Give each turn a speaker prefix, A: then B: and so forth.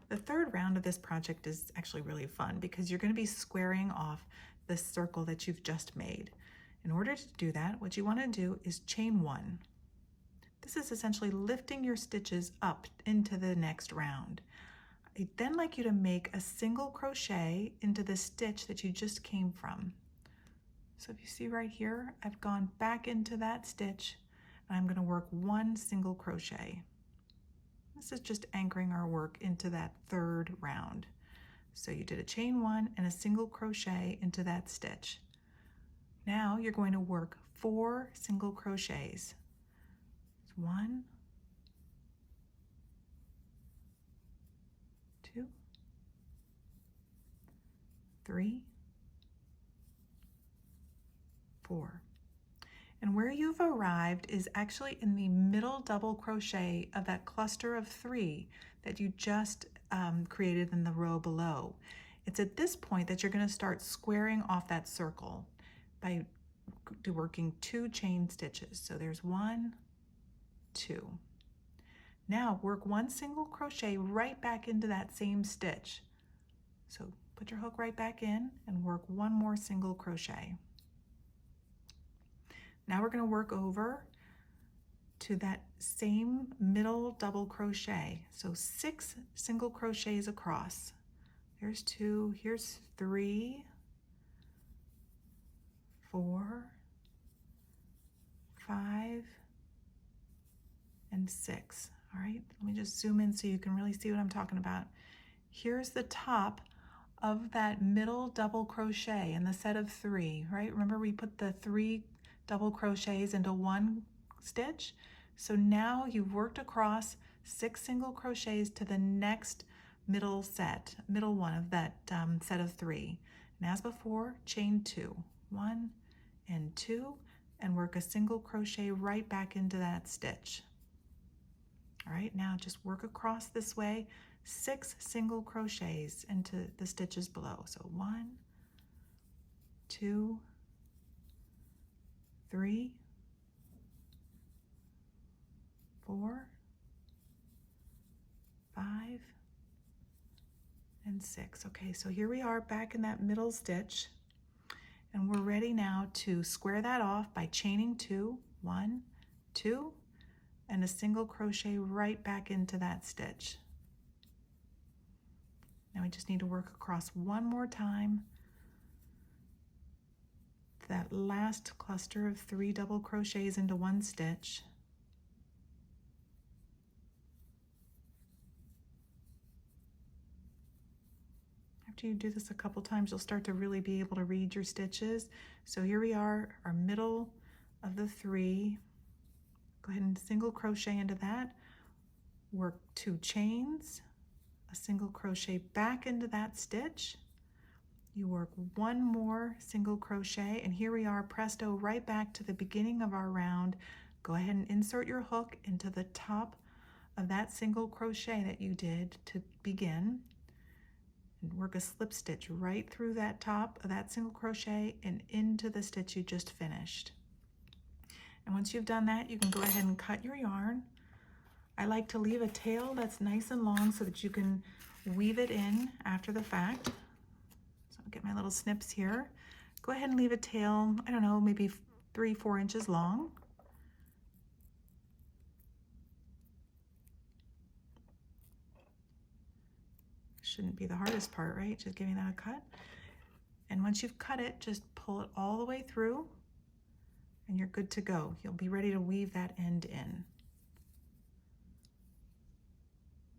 A: The third round of this project is actually really fun because you're going to be squaring off the circle that you've just made. In order to do that, what you want to do is chain 1. This is essentially lifting your stitches up into the next round. I'd then like you to make a single crochet into the stitch that you just came from. So if you see right here, I've gone back into that stitch and I'm going to work 1 single crochet. This is just anchoring our work into that third round. So you did a chain 1 and a single crochet into that stitch. Now you're going to work 4 single crochets. 1, 2, 3, 4. And where you've arrived is actually in the middle double crochet of that cluster of 3 that you just created in the row below. It's at this point that you're going to start squaring off that circle by working 2 chain stitches. So there's 1, 2. Now work 1 single crochet right back into that same stitch. So put your hook right back in and work 1 more single crochet. Now we're going to work over to that same middle double crochet. So 6 single crochets across. There's 2, here's 3, 4, 5, and 6. All right, let me just zoom in so you can really see what I'm talking about. Here's the top of that middle double crochet in the set of 3, right? Remember we put the 3 double crochets into 1 stitch? So now you've worked across 6 single crochets to the next middle one of that set of 3. And as before, chain 2, 1 and 2, and work a single crochet right back into that stitch. All right, now just work across this way, 6 single crochets into the stitches below. So 1, 2, 3, 4, 5, and 6. Okay, so here we are back in that middle stitch, and we're ready now to square that off by chaining 2, 1, 2, and a single crochet right back into that stitch. Now we just need to work across 1 more time that last cluster of 3 double crochets into 1 stitch. After you do this a couple times, you'll start to really be able to read your stitches. So here we are, our middle of the 3. Go ahead and single crochet into that, work 2 chains, a single crochet back into that stitch. You work 1 more single crochet, and here we are, presto, right back to the beginning of our round. Go ahead and insert your hook into the top of that single crochet that you did to begin, and work a slip stitch right through that top of that single crochet and into the stitch you just finished. And once you've done that, you can go ahead and cut your yarn. I like to leave a tail that's nice and long so that you can weave it in after the fact. So I'll get my little snips here. Go ahead and leave a tail, I don't know, maybe 3-4 inches long. Shouldn't be the hardest part, right? Just giving that a cut. And once you've cut it, just pull it all the way through and you're good to go. You'll be ready to weave that end in.